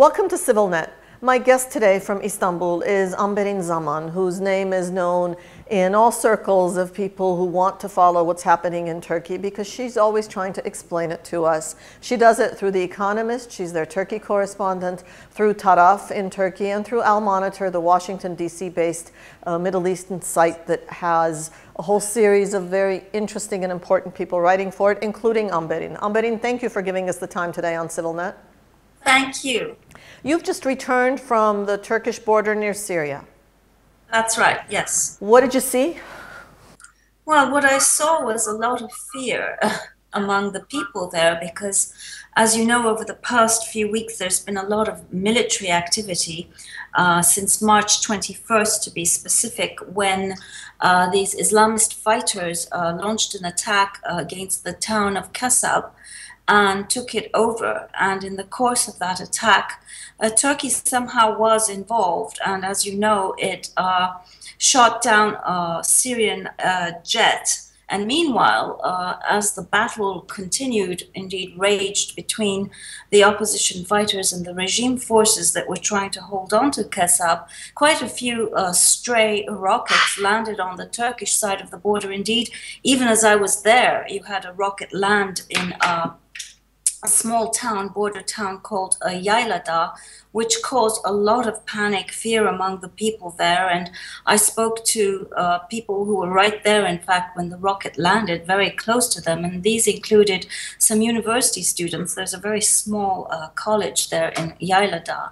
Welcome to CivilNet. My guest today from Istanbul is Amberin Zaman, whose name is known in all circles of people who want to follow what's happening in Turkey because she's always trying to explain it to us. She does it through The Economist, she's their Turkey correspondent, through Taraf in Turkey, and through Al Monitor, the Washington, D.C. based Middle Eastern site that has a whole series of very interesting and important people writing for it, including Amberin. Amberin, thank you for giving us the time today on CivilNet. Thank you. You've just returned from the Turkish border near Syria. That's right, yes. What did you see? Well, what I saw was a lot of fear among the people there because, as you know, over the past few weeks, there's been a lot of military activity since March 21st, to be specific, when these Islamist fighters launched an attack against the town of Kesab and took it over. And in the course of that attack, Turkey somehow was involved. And as you know, it shot down a Syrian jet. And meanwhile, as the battle continued, indeed raged between the opposition fighters and the regime forces that were trying to hold on to Kesab, quite a few stray rockets landed on the Turkish side of the border. Indeed, even as I was there, you had a rocket land in a small town, border town called Yaylada, which caused a lot of panic, fear among the people there. And I spoke to people who were right there, in fact, when the rocket landed, very close to them. And these included some university students. There's a very small college there in Yaylada.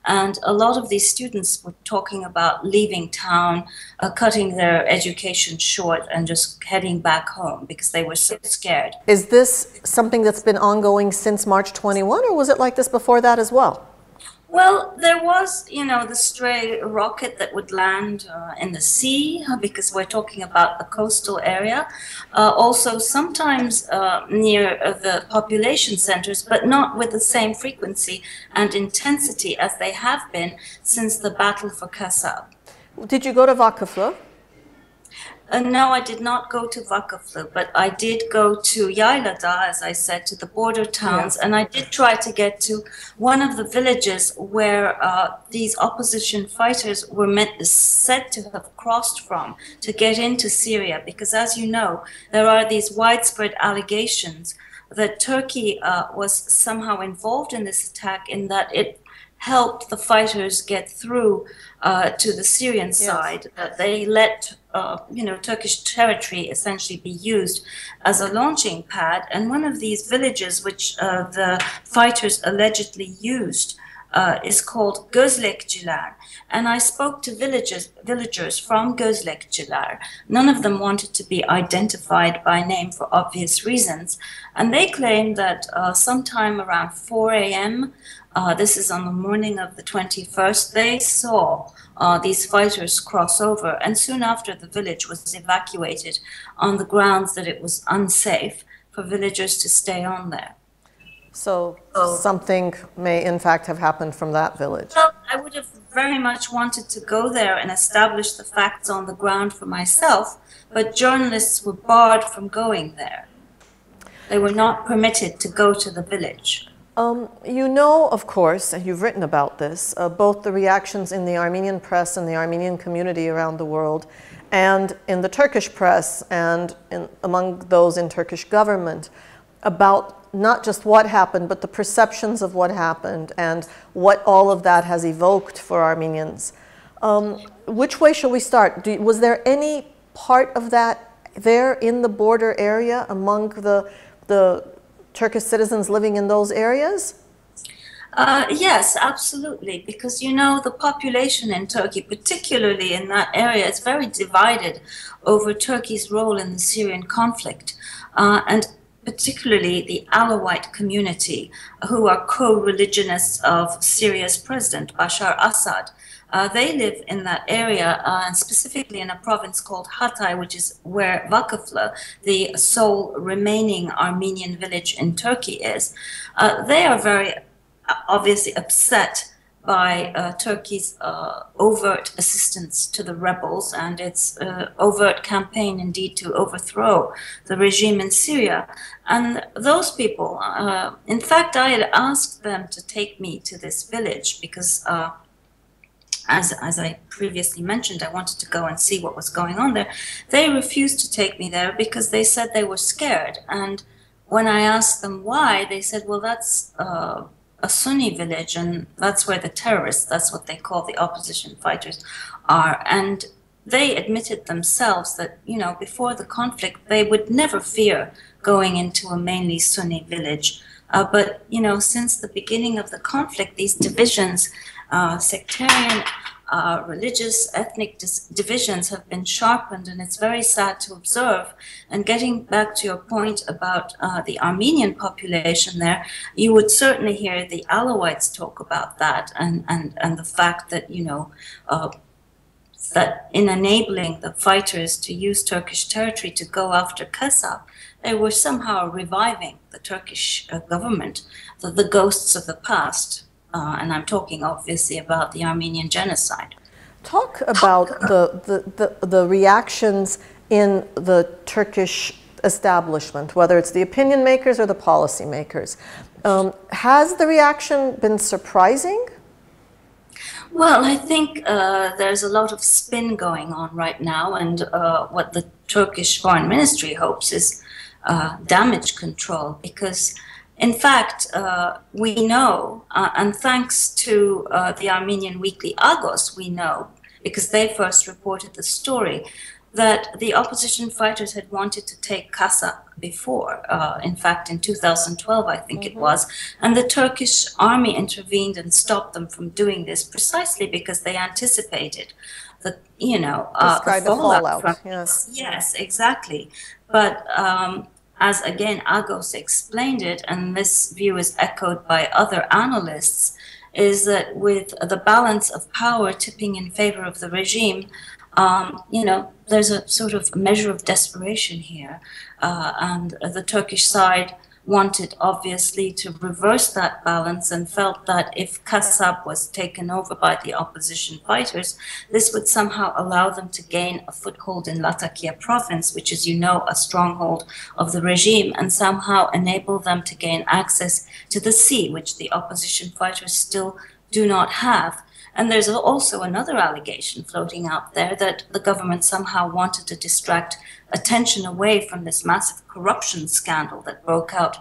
And a lot of these students were talking about leaving town, cutting their education short and just heading back home because they were so scared. Is this something that's been ongoing since March 21, or was it like this before that as well? Well, there was, you know, the stray rocket that would land in the sea because we're talking about the coastal area. Also, sometimes near the population centers, but not with the same frequency and intensity as they have been since the battle for Kesab. Did you go to Vakıflı? No, I did not go to Vakıflı, but I did go to Yaylada, as I said, to the border towns, and I did try to get to one of the villages where these opposition fighters were said to have crossed from to get into Syria, because as you know, there are these widespread allegations that Turkey was somehow involved in this attack, in that it helped the fighters get through to the Syrian side. They let Turkish territory essentially be used as a launching pad. And one of these villages which the fighters allegedly used is called Gözlekçiler. And I spoke to villagers from Gözlekçiler. None of them wanted to be identified by name for obvious reasons. And they claimed that sometime around 4 a.m., this is on the morning of the 21st, they saw these fighters cross over, and soon after the village was evacuated on the grounds that it was unsafe for villagers to stay on there. So something may in fact have happened from that village. Well, I would have very much wanted to go there and establish the facts on the ground for myself, but journalists were barred from going there. They were not permitted to go to the village. You know, of course, and you've written about this, both the reactions in the Armenian press and the Armenian community around the world, and in the Turkish press and among those in Turkish government, about not just what happened, but the perceptions of what happened and what all of that has evoked for Armenians. Which way shall we start? Was there any part of that there in the border area among the Turkish citizens living in those areas? Yes, absolutely, because you know the population in Turkey, particularly in that area, is very divided over Turkey's role in the Syrian conflict, and particularly the Alawite community, who are co-religionists of Syria's president, Bashar Assad. They live in that area, and specifically in a province called Hatay, which is where Vakıflı, the sole remaining Armenian village in Turkey, is. They are very obviously upset by Turkey's overt assistance to the rebels and its overt campaign, indeed, to overthrow the regime in Syria. And those people, in fact, I had asked them to take me to this village because, as I previously mentioned, I wanted to go and see what was going on there. They refused to take me there because they said they were scared. And when I asked them why, they said, well, that's a Sunni village, and that's where the terrorists, that's what they call the opposition fighters, are. And they admitted themselves that, you know, before the conflict, they would never fear going into a mainly Sunni village. But, you know, since the beginning of the conflict, these divisions, sectarian, religious, ethnic divisions have been sharpened, and it's very sad to observe. And getting back to your point about the Armenian population there, you would certainly hear the Alawites talk about that, and the fact that, you know, that in enabling the fighters to use Turkish territory to go after Kesab, they were somehow reviving the Turkish government, the ghosts of the past. And I'm talking obviously about the Armenian genocide. Talk about the reactions in the Turkish establishment, whether it's the opinion makers or the policy makers. Has the reaction been surprising? Well, I think there's a lot of spin going on right now, and what the Turkish Foreign Ministry hopes is damage control, because in fact, we know, and thanks to the Armenian weekly Agos, we know, because they first reported the story, that the opposition fighters had wanted to take Kesab before, in fact, in 2012, I think it was, and the Turkish army intervened and stopped them from doing this precisely because they anticipated the, you know, the fallout from yes. Yes, exactly. But as again Agos explained it, and this view is echoed by other analysts, is that with the balance of power tipping in favor of the regime, you know, there's a sort of measure of desperation here, and the Turkish side wanted obviously to reverse that balance and felt that if Kesab was taken over by the opposition fighters, this would somehow allow them to gain a foothold in Latakia province, which is, you know, a stronghold of the regime, and somehow enable them to gain access to the sea, which the opposition fighters still do not have. And there's also another allegation floating out there that the government somehow wanted to distract attention away from this massive corruption scandal that broke out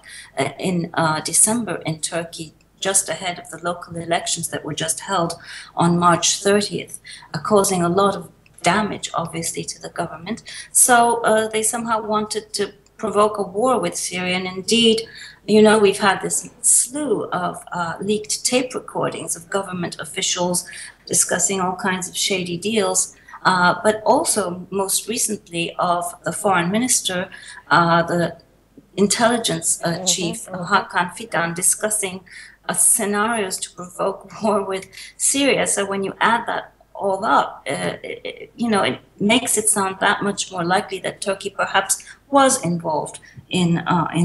in December in Turkey, just ahead of the local elections that were just held on March 30th, causing a lot of damage, obviously, to the government. So they somehow wanted to provoke a war with Syria, and indeed, you know, we've had this slew of leaked tape recordings of government officials discussing all kinds of shady deals, but also most recently of the foreign minister, the intelligence chief, Hakan Fidan, discussing scenarios to provoke war with Syria. So when you add that all up, you know, it makes it sound that much more likely that Turkey perhaps was involved in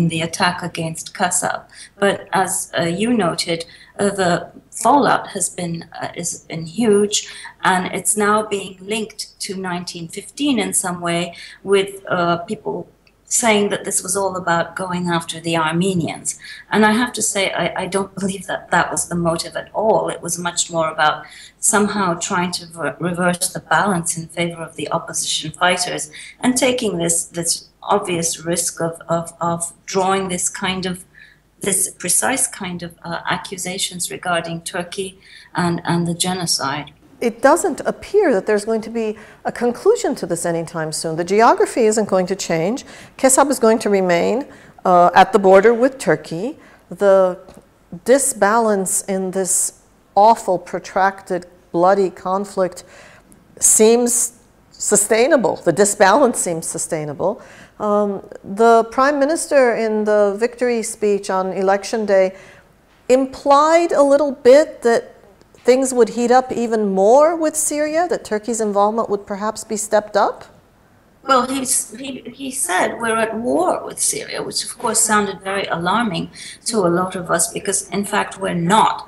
the attack against Kesab. But as you noted, the fallout has been huge, and it's now being linked to 1915 in some way, with people saying that this was all about going after the Armenians. And I have to say, I don't believe that that was the motive at all. It was much more about somehow trying to reverse the balance in favor of the opposition fighters, and taking this obvious risk of drawing this precise kind of accusations regarding Turkey and the genocide. It doesn't appear that there's going to be a conclusion to this anytime soon. The geography isn't going to change. Kesab is going to remain at the border with Turkey. The disbalance in this awful, protracted, bloody conflict seems sustainable. The disbalance seems sustainable. The Prime Minister in the victory speech on Election Day implied a little bit that things would heat up even more with Syria, that Turkey's involvement would perhaps be stepped up? Well, he said we're at war with Syria, which of course sounded very alarming to a lot of us because, in fact, we're not,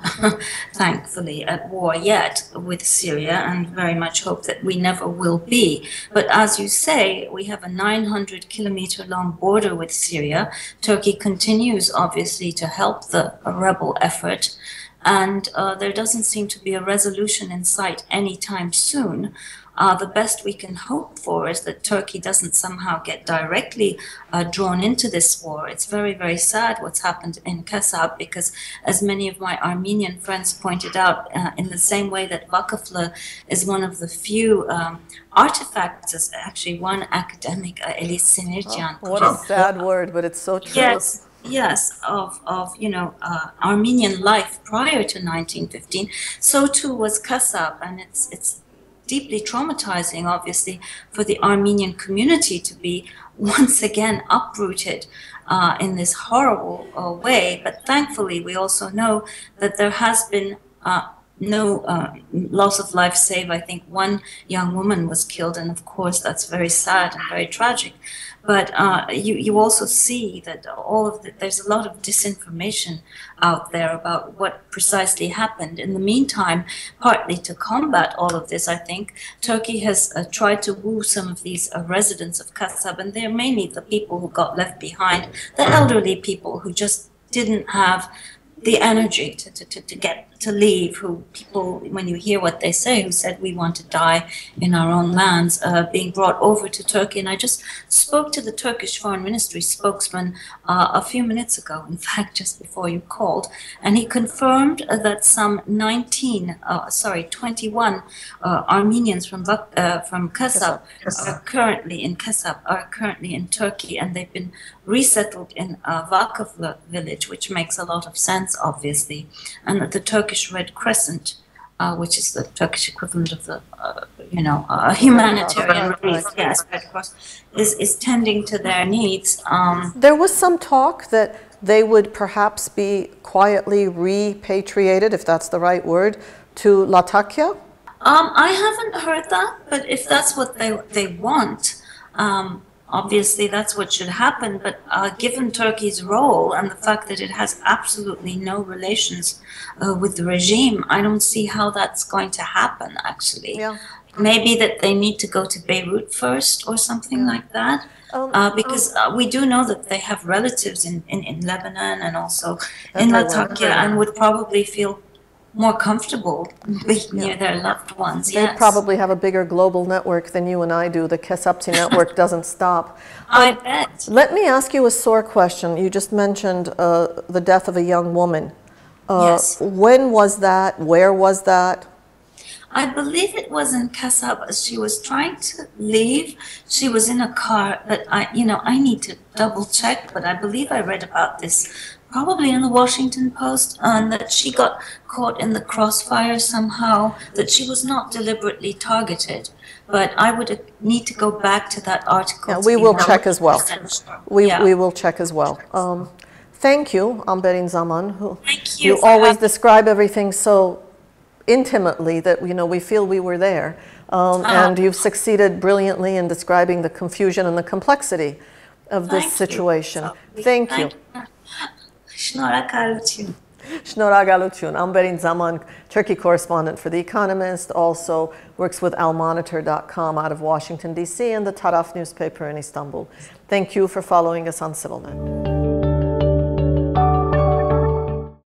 thankfully, at war yet with Syria and very much hope that we never will be. But as you say, we have a 900-kilometer long border with Syria. Turkey continues, obviously, to help the rebel effort. And there doesn't seem to be a resolution in sight anytime soon. The best we can hope for is that Turkey doesn't somehow get directly drawn into this war. It's very, very sad what's happened in Kesab because, as many of my Armenian friends pointed out, in the same way that vakıflı is one of the few artifacts, as actually one academic, Elis Sinircan. Oh, what a sad word, but it's so true. Yes. Yes, of Armenian life prior to 1915, so too was Kesab, and it's deeply traumatizing, obviously, for the Armenian community to be once again uprooted in this horrible way. But thankfully, we also know that there has been no loss of life, save I think one young woman was killed, and of course that's very sad and very tragic. But you also see that there's a lot of disinformation out there about what precisely happened. In the meantime, partly to combat all of this, I think Turkey has tried to woo some of these residents of Kesab, and they're mainly the people who got left behind, the elderly people who just didn't have the energy to leave, who people, when you hear what they say, who said we want to die in our own lands, being brought over to Turkey. And I just spoke to the Turkish Foreign Ministry spokesman a few minutes ago, in fact, just before you called, and he confirmed that some 21 Armenians from Kesab are currently in Kesab, are currently in Turkey, and they've been resettled in Vakıflı village, which makes a lot of sense, obviously, and that the Turkish Red Crescent, which is the Turkish equivalent of the, humanitarian relief, yes, Red Cross, is tending to their needs. There was some talk that they would perhaps be quietly repatriated, if that's the right word, to Latakia? I haven't heard that, but if that's what they want, obviously that's what should happen. But given Turkey's role and the fact that it has absolutely no relations with the regime, I don't see how that's going to happen, actually. Yeah. Maybe that they need to go to Beirut first or something like that. Because we do know that they have relatives in Lebanon and also in Latakia, and would probably feel more comfortable being near their loved ones. They probably have a bigger global network than you and I do. The Kesabti network doesn't stop. I bet. Let me ask you a sore question. You just mentioned the death of a young woman. Yes. When was that? Where was that? I believe it was in Kesab. She was trying to leave. She was in a car, but I need to double check, but I believe I read about this probably in the Washington Post, that she got caught in the crossfire somehow, that she was not deliberately targeted. But I would need to go back to that article. Yeah, we will check as well. We will check as well. Thank you, Amberin Zaman. Thank you. You always describe everything so intimately that we feel we were there. And you've succeeded brilliantly in describing the confusion and the complexity of this situation. Thank you. Շնորհակալություն. Shnoragalochun. Amberin Zaman, Turkey correspondent for The Economist, also works with almonitor.com out of Washington, D.C. and the Taraf newspaper in Istanbul. Thank you for following us on CivilNet.